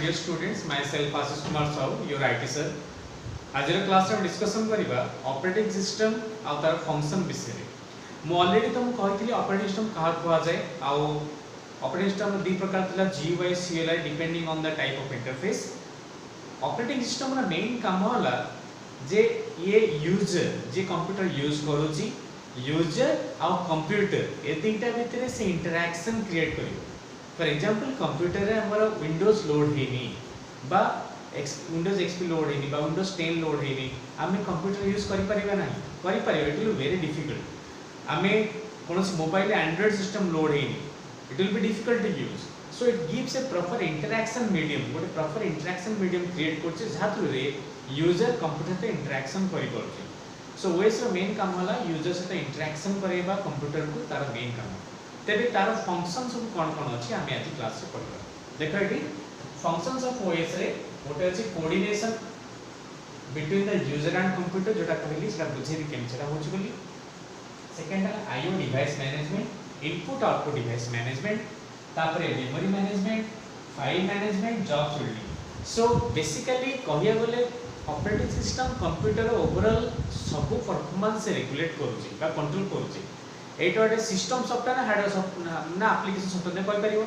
Dear students, myself Ashish Kumar Sahu, your IT sir. आज class रे discussion करिबा operating system आ तार function विषय रे। मु ऑलरेडी तुम कहितली ऑपरेटिंग सिस्टम कहा कुआ जाय आ ऑपरेटिंग सिस्टम दो प्रकार तला GUI CLI depending on the type of interface. Operating system रा मेन काम होला जे ये यूजर जे कंप्यूटर यूज करूची यूजर आ कंप्यूटर ए तीनटा भितरे से इंटरैक्शन क्रिएट करियो। फॉर एग्जांपल कंप्यूटर रे हमर विंडोज लोड हेनी बा विंडोज एक्सपी लोड हेनी बा विंडोज 10 लोड हेनी आमे कंप्यूटर यूज करि परिबा नाही करि परिबा इट विल वेरी डिफिकल्ट। आमे कोनोस मोबाइल एंड्रॉइड सिस्टम लोड हेनी it will be difficult to use. So it gives a proper interaction medium गोटे प्रॉपर इंटरैक्शन मीडियम क्रिएट करछे जा थ्रू रे यूजर कंप्यूटर ते इंटरैक्शन करि परछे। सो ओएस रो मेन काम होला यूजर से इंटरैक्शन करेबा कंप्यूटर को तार मेन काम। तेबे तार फंक्शन सब कोन कोन अछि आमे आज क्लास रे पढबा। देखो एटी फंक्शंस ऑफ ओएस रे गोटे अछि coordination between the user and computer जोटा कहली सेटा बुझेबी केम सेटा होछि बोली। सेकंड है IO device management input output device management तापरे memory management file management job scheduling. So basically कहिया गले ऑपरेटिंग सिस्टम कंप्यूटर ओवरऑल सब परफॉर्मेंस से रेगुलेट करूची बा कंट्रोल करूची। एटा एक सिस्टम सॉफ्टवेयर ना हार्डवेयर सॉफ्टवेयर ना एप्लीकेशन सॉफ्टवेयर ने कहि परिबो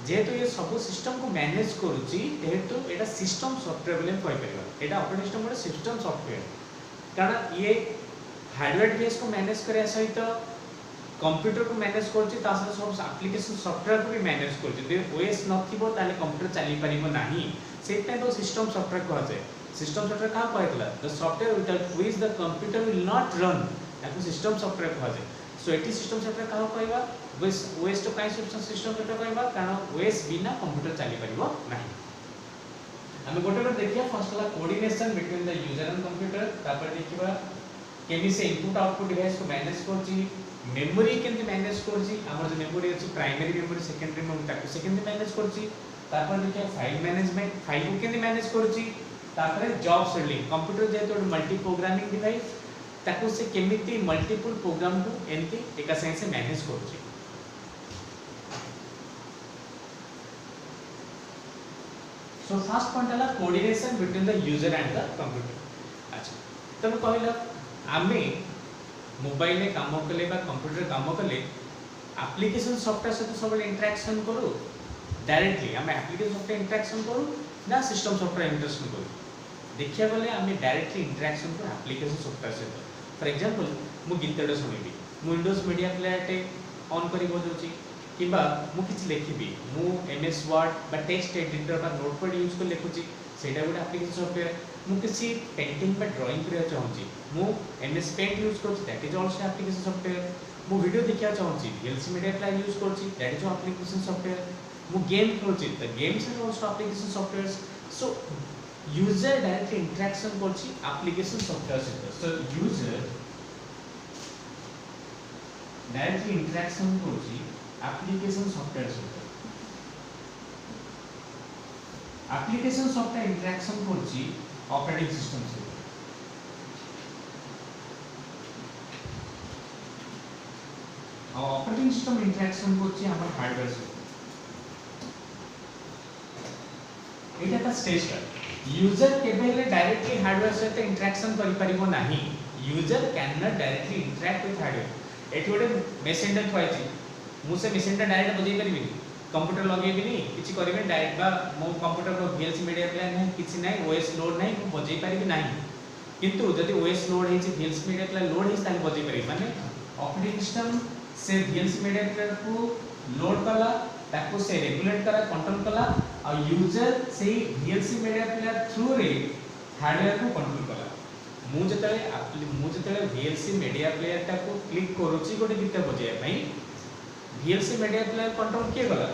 जेहेतु ये सब सिस्टम को मैनेज करूची जेहेतु एटा सिस्टम सॉफ्टवेयर बोले कहि परिबो। एटा ऑपरेटिंग सिस्टम ଗୋଟେ सिस्टम सॉफ्टवेयर कारण ये हार्डवेयर डिवाइस को मैनेज करे सहित कंप्यूटर को मैनेज करूची ता सहित सब एप्लीकेशन सॉफ्टवेयर को भी मैनेज करूची। जे ओएस नथिबो ताले कंप्यूटर चली परिबो नाही सेटा तो सिस्टम सॉफ्टवेयर कहै छै। सिस्टम सॉफ्टवेयर का कहैतला the software without which the computer will not run ताको सिस्टम सॉफ्टवेयर कहै छै। सो एटी सिस्टम सॉफ्टवेयर का कहबा ओएस तो काई सिस्टम सॉफ्टवेयर कहबा कारण ओएस बिना कंप्यूटर चली परिबो नाही। हम गोटे गोटे देखिया फर्स्ट वाला coordination between the user and computer तापर देखिबा केमी से इनपुट आउटपुट डिवाइस को मैनेज करची मेमोरी केमति मैनेज करची हमर जो मेमोरी अछि प्राइमरी मेमोरी सेकेंडरी मेमोरी ताको सेकेंडरी मैनेज करची तापर देखिया फाइल मैनेजमेंट फाइल को केमति मैनेज करची तापर जॉब शेड्यूलिंग कंप्यूटर जेतो मल्टी प्रोग्रामिंग डिवाइस ताको से केमिति मल्टीपल प्रोग्राम को एंती एका संगे से मैनेज करची। सो फर्स्ट पॉइंट हला coordination between the user and the computer. अच्छा तब कहला आमे मोबाइल में काम कले बा कंप्यूटर काम कले एप्लीकेशन सॉफ्टवेयर से तो सब इंटरेक्शन करू डायरेक्टली आमे एप्लीकेशन सॉफ्टवेयर इंटरेक्शन करू ना सिस्टम सॉफ्टवेयर इंटरेक्शन करू। देखिया गले आमे डायरेक्टली इंटरेक्शन करू एप्लीकेशन सॉफ्टवेयर से। फॉर एग्जांपल मु गीतडे सुनिबी मु विंडोज मीडिया प्लेयर टे ऑन करी बजौची किबा मु किछ लिखिबी मु एमएस वर्ड बा टेक्स्ट एडिटर बा नोटपैड यूज कर लिखुची सेटा गुड एप्लीकेशन सॉफ्टवेयर। मु किसी पेंटिंग बा ड्राइंग करिया चाहूची मु एमएस पेंट यूज करछि that is also application software. मु वीडियो देखिया चाहूची VLC मीडिया प्लेयर यूज करछि दैट इज एप्लीकेशन सॉफ्टवेयर। मु गेम खेलछि the games are also application software. So user directly interaction करछि एप्लीकेशन सॉफ्टवेयर से। सो यूजर डायरेक्टली इंटरेक्शन करछि application software से। एप्लीकेशन सॉफ्टवेयर इंटरेक्शन करछि ऑपरेटिंग सिस्टम से। और ऑपरेटिंग सिस्टम इंटरेक्शन करछि हमर हार्डवेयर से। एटा का स्टेज का यूजर केबेले डायरेक्टली हार्डवेयर से इंटरेक्शन करि परिबो नाही। User can not directly interact with hardware. एठी गोटे मेसेंजर थवाइछि मु से मेसेंजर डायरेक्ट बजै परिबी कंप्यूटर लगेबी नी किछि करबे डायरेक्ट बा मो कंप्यूटर को VLC मीडिया प्लेयर नै किछि नै ओएस लोड नै मु बजै परिबी नाही। किंतु जदि ओएस लोड हेछि VLC मीडिया प्लेयर लोड हेछि ताले बजै परिबी माने ऑपरेटिंग सिस्टम से VLC मीडिया प्लेयर को लोड कला ताको से रेगुलेट करा कंट्रोल कला और यूजर से VLC मीडिया प्लेयर थ्रू रे हार्डवेयर को कंट्रोल कला। मु जतले VLC मीडिया प्लेयर ता को क्लिक करूची गोटे गीत बजाय पई VLC मीडिया प्लेयर कंट्रोल के कला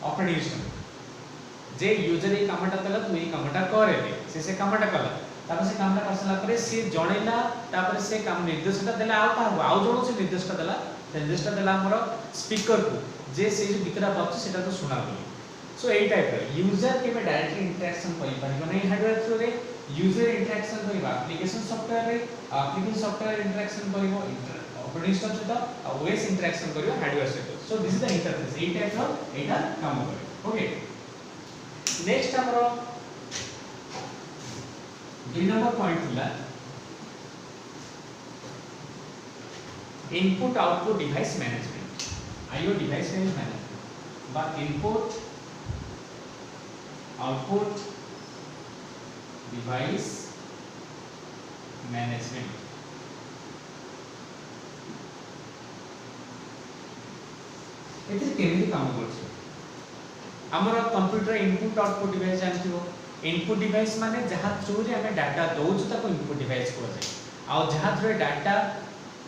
ऑपरेटिंग सिस्टम जे यूजर ए कामटा तला तू ए कामटा करे रे से कामटा कला तापर से कामटा करसला परे से जणैला तापर से काम निर्देशटा देला आउ जणो से निर्देशटा देला हमर स्पीकर को जे से जो गीतरा बात सेटा तो सुना बोली। सो एई टाइप रे यूजर के में डायरेक्टली इंटरेक्शन करि परिबो नै हार्डवेयर थ्रू रे यूजर इंटरेक्शन करिबा एप्लीकेशन सॉफ्टवेयर रे एप्लीकेशन सॉफ्टवेयर इंटरेक्शन करिबो ऑपरेटिंग सिस्टम सहित ओएस इंटरेक्शन करियो हार्डवेयर सहित। So this is the interface एई टाइप रो एटा काम करे। ओके नेक्स्ट हमरो 2 नंबर पॉइंट थिला input output device management IO device management बा इनपुट आउटपुट डिवाइस मैनेजमेंट एतिर केमिति काम करछ हमर कंप्यूटर इनपुट आउटपुट डिवाइस जानथिबो इनपुट डिवाइस माने जहा थ्रू रे हमें डाटा दउछ ताको इनपुट डिवाइस को जाय आ जहा थ्रू डाटा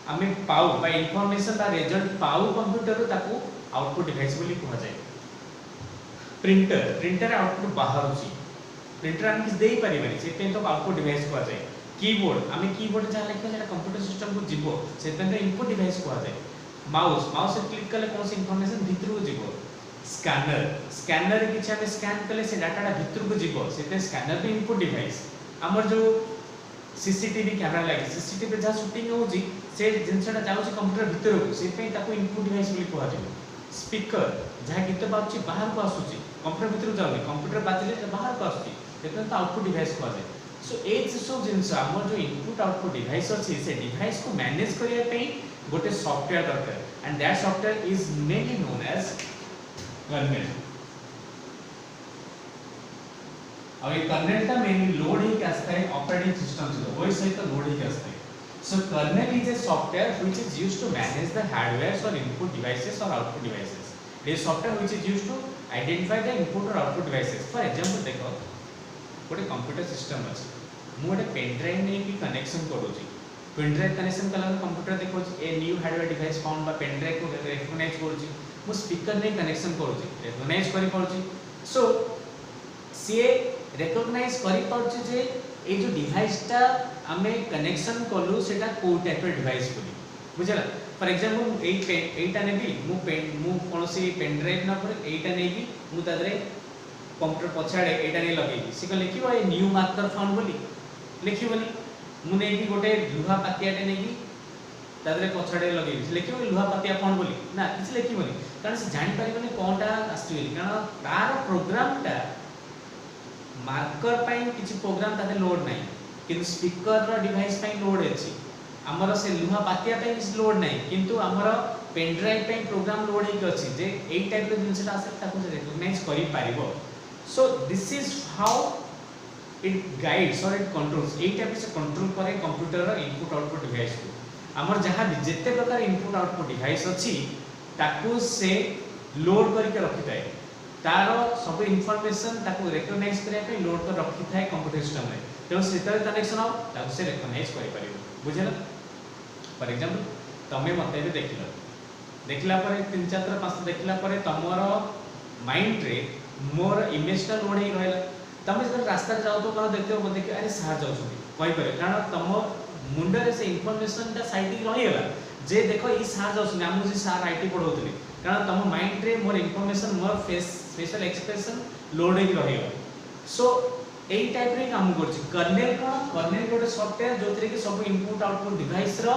हमें पाऊ बा इंफॉर्मेशन बा रिजल्ट पाऊ कंप्यूटर रो ताको आउटपुट डिवाइस बोली कहा जाय प्रिंटर आउटपुट बाहर होची प्रिंटर हम किस देई परिबनी से पे तो आउटपुट डिवाइस कहा जाय कीबोर्ड हमें कीबोर्ड जहा लिखो जेटा कंप्यूटर सिस्टम को जीवो से पे तो इनपुट डिवाइस कहा जाय माउस से क्लिक कले कौन सी इंफॉर्मेशन भीतर को जीवो स्कैनर किछ हमें स्कैन कले से डाटा भीतर को जीवो से पे स्कैनर भी इनपुट डिवाइस हमर जो सीसीटीवी कैमरा लागे सीसीटीवी जहा शूटिंग होजी से जिनसटा जाउची कंप्यूटर भीतर को से पे ताको इनपुट डिवाइस बोली कहा जाय स्पीकर जहा गीत बाउची बाहर को आसुची कंप्यूटर भीतर जाउनी कंप्यूटर बाजिले बाहर को आसुची सेते तो आउटपुट डिवाइस कहा जाय सो ए सब जिनस हमर जो इनपुट आउटपुट डिवाइस अछि से डिवाइस को मैनेज करिया पे गोटे सॉफ्टवेयर दरकार and that software is mainly known as kernel और ये कर्नेल का मेनली लोड ही कैसा है ऑपरेटिंग सिस्टम से वही सहित लोड ही कैसा है so kernel is a software which is used to manage the hardware और इनपुट डिवाइसेस और आउटपुट डिवाइसेस ये software which is used to identify the input और आउटपुट डिवाइसेस फॉर एग्जांपल देखो गोटे कंप्यूटर सिस्टम अछि मु गोटे पेन ड्राइव नै भी कनेक्शन करूची पेन ड्राइव कनेक्शन कला कंप्यूटर देखो a new hardware device found बा पेन ड्राइव को रिकॉग्नाइज करूची मु स्पीकर नै कनेक्शन करूची रिकॉग्नाइज करि पड़ुची सो सी रिकॉग्नाइज करि पड़ुची जे ए जो डिवाइस ता हमें कनेक्शन कलु सेटा को टाइप डिवाइस बोली बुझला फॉर एग्जांपल एटा ने भी मु कोनोसी पेन ड्राइव ना पर एटा नै भी मु तादरे कंप्यूटर पछाड़े एटा नै लगेबी से को लिखिबो ए न्यू मार्कर फाउंड बोली लिखिबोनी मु नै भी गोटे लुहा पातियाटे नै भी तादरे पछाड़े लगेबी लिखिबो लुहा पातिया फाउंड बोली ना किछ लिखिबोनी कारण से जानि परिबोनी कोनटा आस्ति कारण तार प्रोग्राम टा मार्कर पई किछ प्रोग्राम ताते लोड नै किंतु स्पीकर रो डिवाइस पई लोड अछि हमर से लुहा पातिया पई किछ लोड नै किंतु हमर पेन ड्राइव पई प्रोग्राम लोड हेक अछि जे एई टाइप रो जिनसटा आसे ताको रिकॉग्नाइज करि पारिबो so this is how it guides और इट कंट्रोल्स एई टाइप से कंट्रोल करे कंप्यूटर रो इनपुट आउटपुट डिवाइस को हमर जहां भी जेते प्रकार इनपुट आउटपुट डिवाइस अछि ताको से लोड करके रखि थाए तारो सब इंफॉर्मेशन ताको रिकॉग्नाइज करे पे लोड कर रखि थाए कंप्यूटर सिस्टम रे तो सेटर कनेक्शन हो ताको से रिकॉग्नाइज करि परिबो बुझला फॉर एग्जांपल तमे मते भी देखला पर 3 4 5 देखला पर तमरो माइंड रे मोर इमेज ता लोड ही रहला तमे जब रास्ता जाओ तो कह देखते हो देखि अरे सार जाउ छथि कहि पारे कारण तम मुंड रे से इंफॉर्मेशन ता साइड रही गला जे देखो ई सार जाउ छथि हमु जे सार आईटी पढौतले कारण तम माइंड रे मोर इंफॉर्मेशन मोर फेशियल एक्सप्रेशन लोड ही रही गला सो एई टाइप रे काम करछि कर्नेल गोटे सॉफ्टवेयर जोतरे कि सब इनपुट आउटपुट डिवाइस रो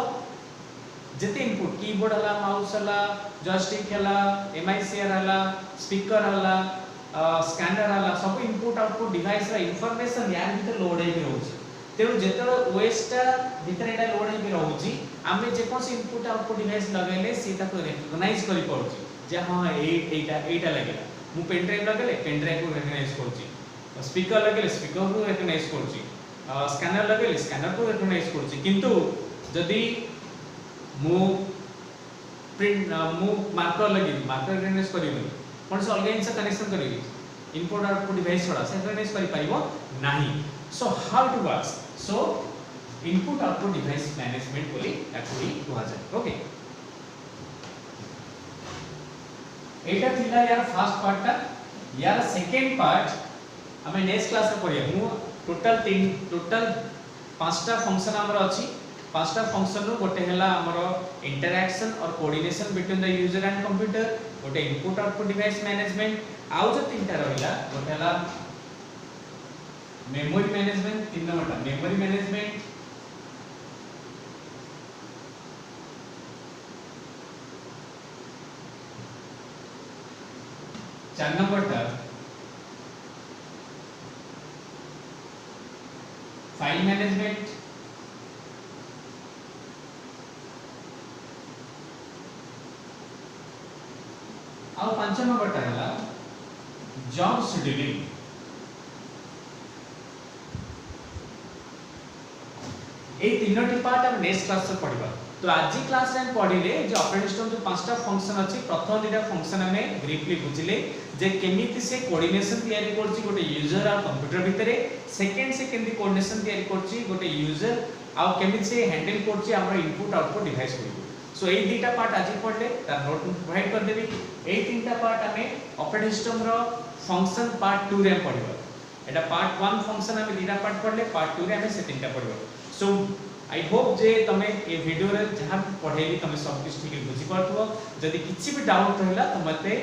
जते इनपुट कीबोर्ड हला माउस हला जॉयस्टिक हला एमआईसीआर हला स्पीकर हला स्कैनर हला सब इनपुट आउटपुट डिवाइस रा इंफॉर्मेशन यार भीतर लोड हे रहउछि तेउ जेतलो ओएस ता भीतर एटा लोड हे रहउछि आमे जे कोन इनपुट आउटपुट डिवाइस लगेले से ताको रिकॉग्नाइज करि पड़ुछि जे हां एटा लागेला मु पेन ड्राइव लगेले पेन ड्राइव को रिकॉग्नाइज करूछि स्पीकर लगेले स्पीकर को रिकॉग्नाइज करूछि स्कैनर लगेले स्कैनर को रिकॉग्नाइज करूछि किंतु जदी मु प्रिंट मु मार्कर लगी मार्कर रिकॉग्नाइज करिबो कोन से अलग इनसे कनेक्शन करिबी इनपुट आउटपुट डिवाइस छोड़ा से रिकॉग्नाइज करि परिबो नाही so how to work so input output device management बोली एक्चुअली कहा जाय ओके एटा थिला यार फर्स्ट पार्ट ता यार सेकंड पार्ट हमें नेक्स्ट क्लास में पढ़िया मु टोटल पांचटा फंक्शन हमर अछि पांचटा फंक्शन रो गोटे हला हमर इंटरैक्शन और coordination between the user and computer गोटे इनपुट आउटपुट डिवाइस मैनेजमेंट आउ जो तीनटा रहिला गोटे हला मेमोरी मैनेजमेंट तीन नंबरटा मेमोरी मैनेजमेंट चार नंबरटा फाइल मैनेजमेंट, और 5 नंबर टा हला जॉब शेड्यूलिंग। ए तीनोटी पार्ट हम नेक्स्ट क्लास में पढ़िबा। तो आज क्लास रे हम पढ़िले जे ऑपरेटिंग सिस्टम जो पांचटा फंक्शन अछि, प्रथम दुटा फंक्शन हमें ब्रीफली बुझिले जे केमिति से कोऑर्डिनेशन तयारी करछि गोटे यूजर और कंप्यूटर भितरे, सेकंड से केमिति कोऑर्डिनेशन तयारी करछि गोटे यूजर और केमिति से हैंडल करछि हमर इनपुट आउटपुट डिवाइस को। सो ए दुटा पार्ट आज पढ़ले तार नोट प्रोवाइड कर देबी। ए तीनटा पार्ट हमें ऑपरेटिंग सिस्टम रो फंक्शन पार्ट 2 रे पढ़िबा। एटा पार्ट 1 फंक्शन हमें दुटा पार्ट पढ़ले, पार्ट 2 रे हमें से तीनटा पढ़िबा। सो आई होप जे तमे ए वीडियो रे जहां पढेली तमे सब कुछ ठीक बुझी पारथबो। जदि किछि भी डाउट रहला त मते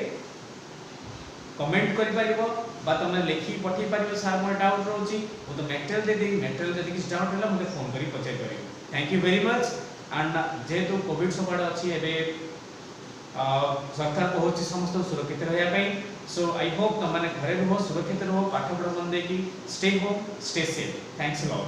कमेंट करि परिबो बा तमे लिखि पठि परिबो सर मोर डाउट रहउची ओ तो मटेरियल दे देई, मटेरियल जदि किछि डाउट रहला मते फोन करि पचाइ परिबो। Thank you very much. And जेहेतु कोविड सबड अछि एबे सरकार कहउची समस्त सुरक्षित रहया पई। सो आई होप तमने घरे रहो, सुरक्षित रहो, पाठ पढ़ मन देकी, stay home stay safe. Thanks a lot.